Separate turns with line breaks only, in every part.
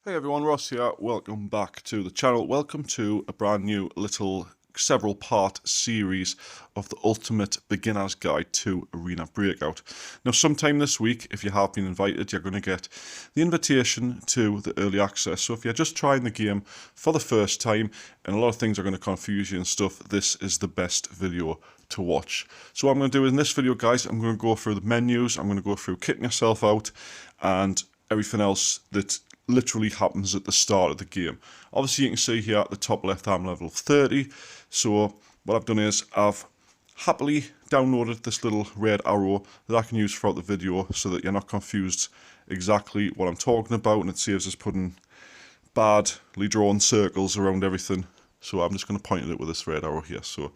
Hey everyone, Ross here. Welcome back to the channel. Welcome to a brand new little several part series of the Ultimate Beginner's Guide to Arena Breakout. Now sometime this week, if you have been invited, you're going to get the invitation to the early access. So if you're just trying the game for the first time and a lot of things are going to confuse you and stuff, this is the best video to watch. So what I'm going to do in this video, guys, I'm going to go through the menus, I'm going to go through kitting yourself out and everything else that literally happens at the start of the game. Obviously you can see here at the top left I'm level 30, so what I've done is I've happily downloaded this little red arrow that I can use throughout the video so that you're not confused exactly what I'm talking about, and it saves us putting badly drawn circles around everything. So I'm just going to point at it with this red arrow here. So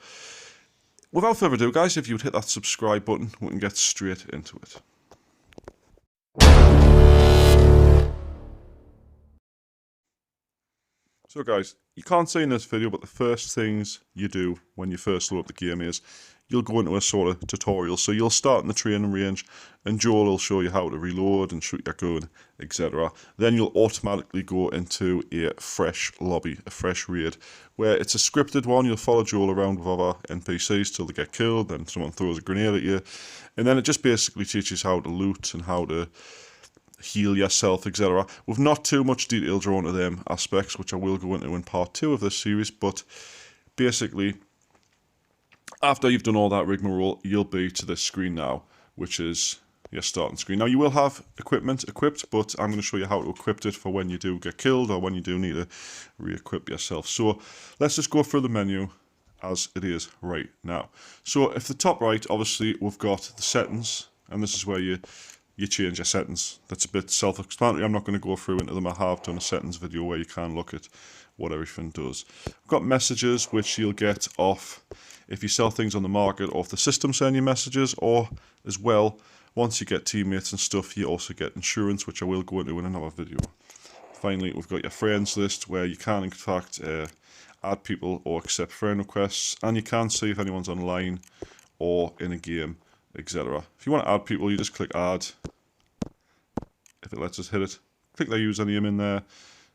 without further ado, guys, if you'd hit that subscribe button, we can get straight into it. So guys, you can't see in this video, but the first things you do when you first load up the game is you'll go into a sort of tutorial. So you'll start in the training range and Joel will show you how to reload and shoot your gun, etc. Then you'll automatically go into a fresh lobby, a fresh raid, where it's a scripted one. You'll follow Joel around with other NPCs till they get killed, then someone throws a grenade at you, and then it just basically teaches how to loot and how to heal yourself, etc. With not too much detail drawn to them aspects, which I will go into in part 2 of this series, but basically, after you've done all that rigmarole, you'll be to this screen now, which is your starting screen. Now, you will have equipment equipped, but I'm going to show you how to equip it for when you do get killed or when you do need to re-equip yourself. So, let's just go through the menu as it is right now. So, if the top right, obviously, we've got the settings, and this is where you change your settings. That's a bit self-explanatory. I'm not going to go through into them. I have done a settings video where you can look at what everything does. I've got messages, which you'll get off if you sell things on the market, or if the system send you messages, or as well, once you get teammates and stuff, you also get insurance, which I will go into in another video. Finally, we've got your friends list, where you can in fact add people or accept friend requests, and you can see if anyone's online or in a game, etc. If you want to add people, you just click add. If it lets us hit it, click their username in there,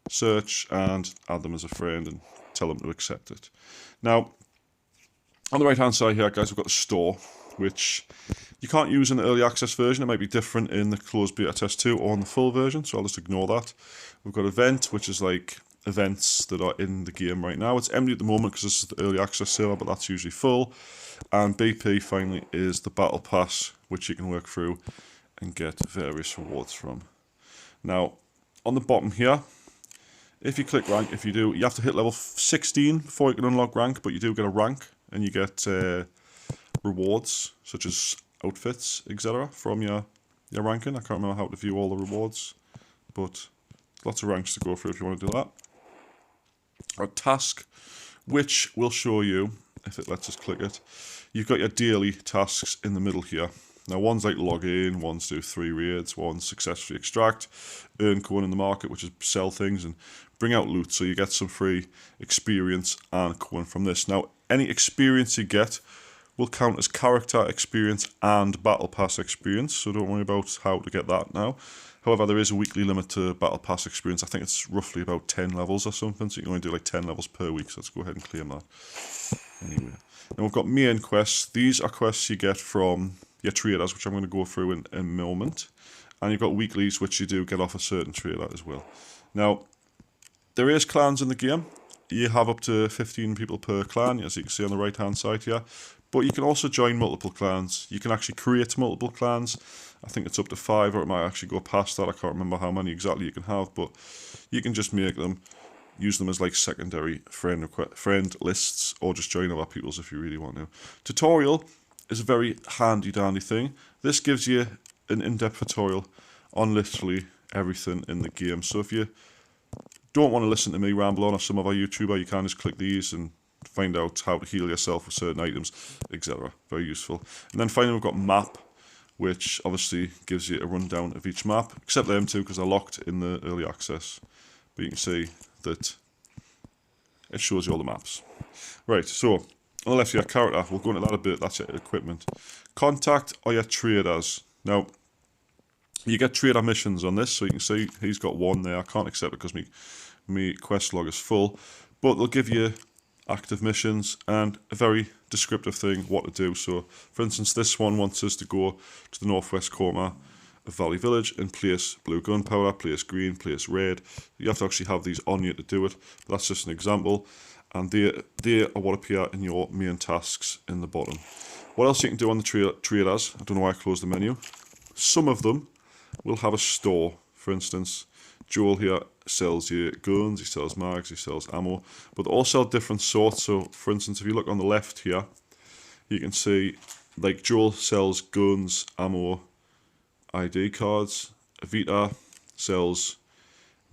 search and add them as a friend and tell them to accept it. Now, on the right hand side here, guys, we've got the store, which you can't use in the early access version. It might be different in the closed beta test 2 or in the full version, so I'll just ignore that. We've got event, which is like events that are in the game right now. It's empty at the moment because this is the early access server, but that's usually full. And BP finally is the battle pass, which you can work through and get various rewards from. Now, on the bottom here, if you click rank, if you do, you have to hit level 16 before you can unlock rank, but you do get a rank and you get rewards such as outfits, etc. from your ranking. I can't remember how to view all the rewards, but lots of ranks to go through if you want to do that. A task, which will show you, if it lets us click it, you've got your daily tasks in the middle here. Now, one's like log in, one's do 3 raids, one's successfully extract, earn coin in the market, which is sell things, and bring out loot, so you get some free experience and coin from this. Now, any experience you get will count as character experience and battle pass experience, so don't worry about how to get that now. However, there is a weekly limit to battle pass experience. I think it's roughly about 10 levels or something, so you can only do like 10 levels per week, so let's go ahead and claim that. Anyway, then we've got main quests. These are quests you get from your traders, which I'm going to go through in a moment. And you've got weeklies, which you do get off a certain trader as well. Now, there is clans in the game. You have up to 15 people per clan, as you can see on the right hand side here. But you can also join multiple clans. You can actually create multiple clans. I think it's up to 5, or it might actually go past that. I can't remember how many exactly you can have, but you can just make them, use them as like secondary friend lists, or just join other people's if you really want to. Tutorial is a very handy dandy thing. This gives you an in-depth tutorial on literally everything in the game. So if you don't want to listen to me ramble on or some other YouTuber, you can just click these and find out how to heal yourself with certain items, etc. Very useful. And then finally we've got map, which obviously gives you a rundown of each map, except them two because they're locked in the early access. But you can see that it shows you all the maps. Right, so on the left, your character, we'll go into that a bit, that's your equipment. Contact are your traders. Now, You get trader missions on this, so you can see he's got one there. I can't accept it because me quest log is full, but they'll give you active missions and a very descriptive thing what to do. So, for instance, this one wants us to go to the northwest corner of Valley Village and place blue gunpowder, place green, place red. You have to actually have these on you to do it, but that's just an example. And they are what appear in your main tasks in the bottom. What else you can do on the traders? I don't know why I closed the menu. Some of them will have a store. For instance, Joel here sells you guns, he sells mags, he sells ammo, but they all sell different sorts. So, for instance, if you look on the left here, you can see, like, Joel sells guns, ammo, ID cards. Avita sells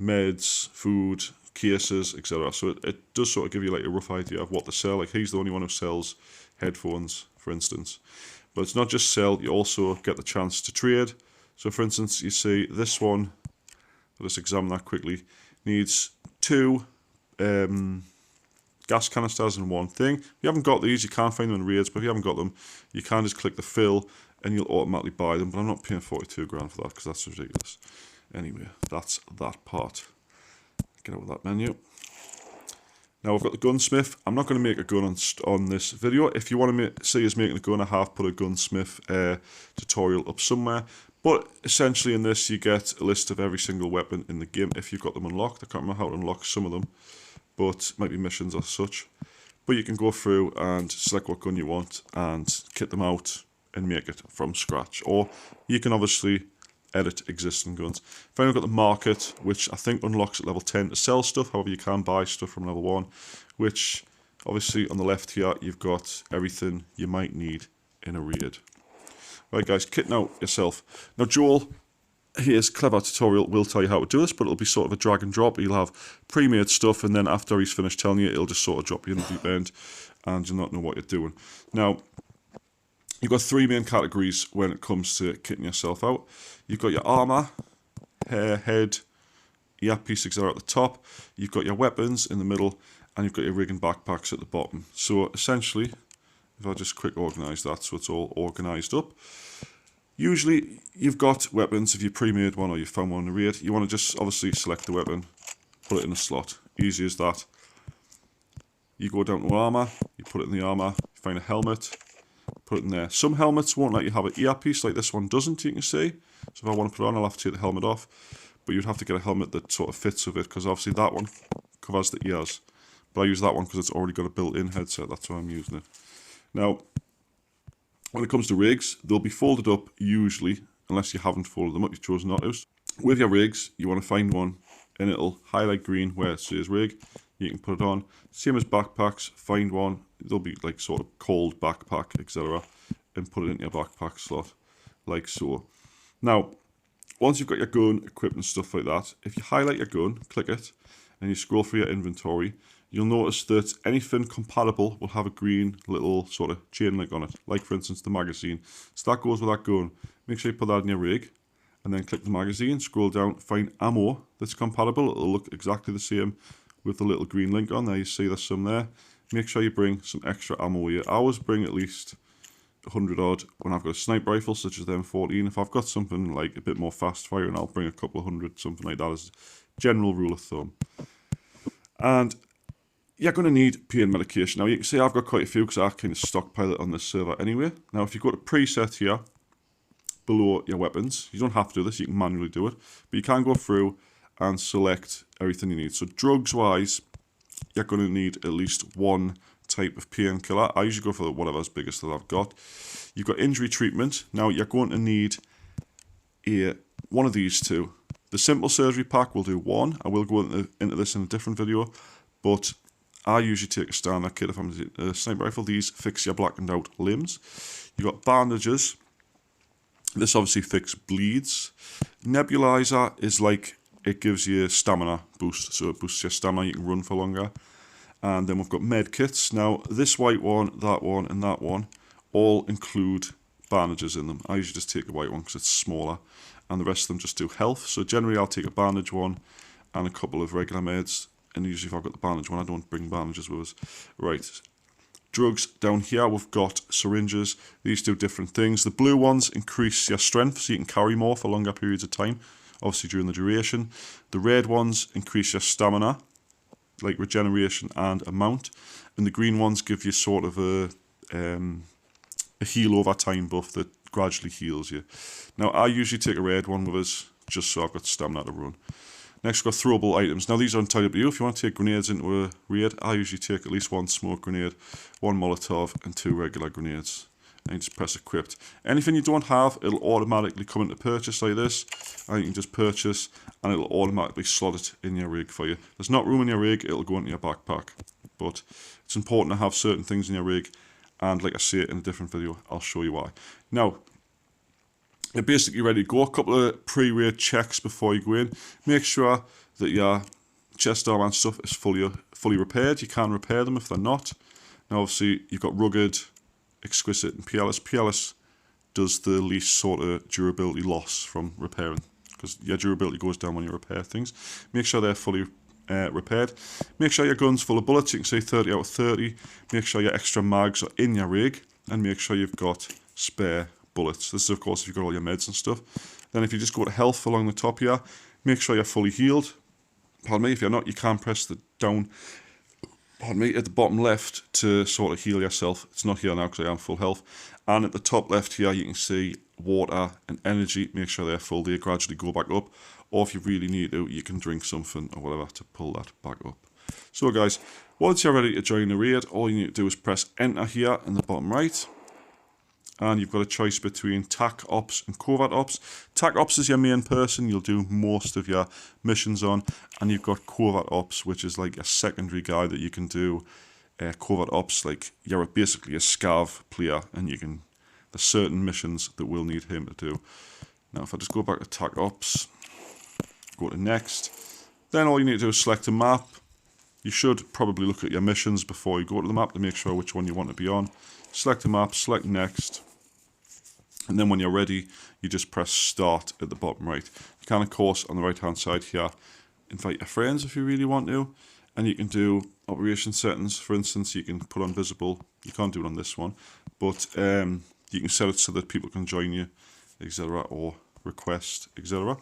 meds, food, cases, etc. So it does sort of give you like a rough idea of what to sell. Like, he's the only one who sells headphones, for instance. But it's not just sell, you also get the chance to trade. So, for instance, you see this one, let's examine that quickly, needs 2 gas canisters and 1 thing. If you haven't got these, you can't find them in raids, but if you haven't got them, you can just click the fill and you'll automatically buy them. But I'm not paying 42 grand for that because that's ridiculous. Anyway, that's that part. Get out of that menu. Now I've got the gunsmith. I'm not going to make a gun on this video. If you want to see us making a gun, I have put a gunsmith tutorial up somewhere. But essentially in this you get a list of every single weapon in the game if you've got them unlocked. I can't remember how to unlock some of them, but it might be missions or such. But you can go through and select what gun you want and kit them out and make it from scratch. Or you can obviously edit existing guns. Then we've got the market, which I think unlocks at level 10 to sell stuff. However, you can buy stuff from level 1, which obviously on the left here, you've got everything you might need in a raid. Right guys, kitting out yourself. Now Joel, his clever tutorial will tell you how to do this, but it'll be sort of a drag and drop. He'll have pre-made stuff, and then after he's finished telling you, it'll just sort of drop you in the deep end, and you'll not know what you're doing. Now, you've got 3 main categories when it comes to kitting yourself out. You've got your armour, hair, head, earpiece, etc. at the top. You've got your weapons in the middle, and you've got your rig and backpacks at the bottom. So essentially, if I just quick organise that so it's all organised up. Usually, you've got weapons. If you pre-made one or you found one in a raid, you want to just obviously select the weapon, put it in a slot. Easy as that. You go down to armour, you put it in the armour, you find a helmet, put it in there. Some helmets won't let you have an earpiece, like this one doesn't, you can see. So if I want to put it on, I'll have to take the helmet off. But you'd have to get a helmet that sort of fits with it, because obviously that one covers the ears. But I use that one because it's already got a built-in headset, that's why I'm using it. Now, when it comes to rigs, they'll be folded up usually, unless you haven't folded them up, you've chosen not to. With your rigs, you want to find one, and it'll highlight green where it says rig. You can put it on. Same as backpacks, find one. They'll be like sort of called backpack, etc. And put it into your backpack slot, like so. Now, once you've got your gun equipped and stuff like that, if you highlight your gun, click it, and you scroll through your inventory, you'll notice that anything compatible will have a green little sort of chain link on it, like for instance the magazine. So that goes with that gun. Make sure you put that in your rig, and then click the magazine, scroll down, find ammo that's compatible. It'll look exactly the same with the little green link on there. You see there's some there. Make sure you bring some extra ammo with you. I always bring at least 100 odd when I've got a sniper rifle such as the M14. If I've got something like a bit more fast firing, I'll bring a couple of hundred, something like that as a general rule of thumb. And you're going to need pain medication. Now you can see I've got quite a few because I kind of stockpile it on this server anyway. Now if you go to preset here, below your weapons, you don't have to do this, you can manually do it, but you can go through and select everything you need. So drugs wise, you're going to need at least 1 type of painkiller. I usually go for whatever's biggest that I've got. You've got injury treatment. Now you're going to need one of these 2. The simple surgery pack will do 1. I will go into this in a different video, but I usually take a standard kit if I'm using a sniper rifle. These fix your blackened out limbs. You've got bandages. This obviously fixes bleeds. Nebulizer is like, it gives you stamina boost, so it boosts your stamina, you can run for longer. And then we've got med kits. Now this white one, that one and that one all include bandages in them. I usually just take the white one because it's smaller, and the rest of them just do health. So generally I'll take a bandage one and a couple of regular meds, and usually if I've got the bandage one, I don't bring bandages with us. Right, Drugs down here, we've got syringes. These do different things. The blue ones increase your strength so you can carry more for longer periods of time, obviously during the duration. The red ones increase your stamina, like regeneration and amount. And the green ones give you sort of a heal over time buff that gradually heals you. Now, I usually take a red one with us just so I've got stamina to run. Next, we've got throwable items. Now, these are entirely up to you. If you want to take grenades into a raid, I usually take at least 1 smoke grenade, 1 Molotov, and 2 regular grenades. And you just press equipped. Anything you don't have, it'll automatically come into purchase like this. And you can just purchase, and it'll automatically slot it in your rig for you. If there's not room in your rig, it'll go into your backpack. But it's important to have certain things in your rig. And like I say in a different video, I'll show you why. Now, you're basically ready to go. A couple of pre-raid checks before you go in. Make sure that your chest armor and stuff is fully repaired. You can repair them if they're not. Now, obviously, you've got rugged, exquisite, and peerless. Peerless does the least sort of durability loss from repairing, because your durability goes down when you repair things. Make sure they're fully repaired. Make sure your gun's full of bullets. You can say 30 out of 30. Make sure your extra mags are in your rig, and make sure you've got spare bullets. This is, of course, if you've got all your meds and stuff. Then if you just go to health along the top here, make sure you're fully healed. Pardon me, if you're not, you can press the down, pardon me, at the bottom left to sort of heal yourself. It's not here now because I am full health. And at the top left here, you can see water and energy. Make sure they're full. They gradually go back up. Or if you really need to, you can drink something or whatever to pull that back up. So guys, once you're ready to join the raid, all you need to do is press enter here in the bottom right. And you've got a choice between TAC Ops and Covert Ops. TAC Ops is your main person, you'll do most of your missions on. And you've got Covert Ops, which is like a secondary guy that you can do. Covert Ops, like you're basically a scav player, and there's certain missions that we'll need him to do. Now if I just go back to TAC Ops, go to next, then all you need to do is select a map. You should probably look at your missions before you go to the map to make sure which one you want to be on. Select a map, select next. And then when you're ready, you just press start at the bottom right. You can, of course, on the right hand side here, invite your friends if you really want to. And you can do operation settings. For instance, you can put on visible. You can't do it on this one. But you can set it so that people can join you, etc. Or request, etc.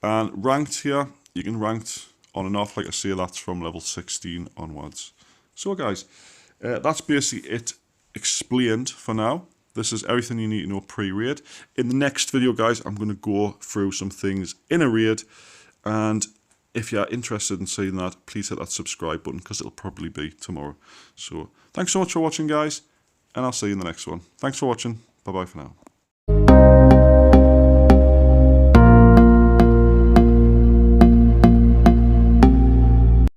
And ranked here, you can ranked on and off. Like I say, that's from level 16 onwards. So guys, that's basically it explained for now. This is everything you need to know pre-raid. In the next video, guys, I'm going to go through some things in a raid. And if you're interested in seeing that, please hit that subscribe button, because it'll probably be tomorrow. So thanks so much for watching, guys. And I'll see you in the next one. Thanks for watching. Bye-bye for now.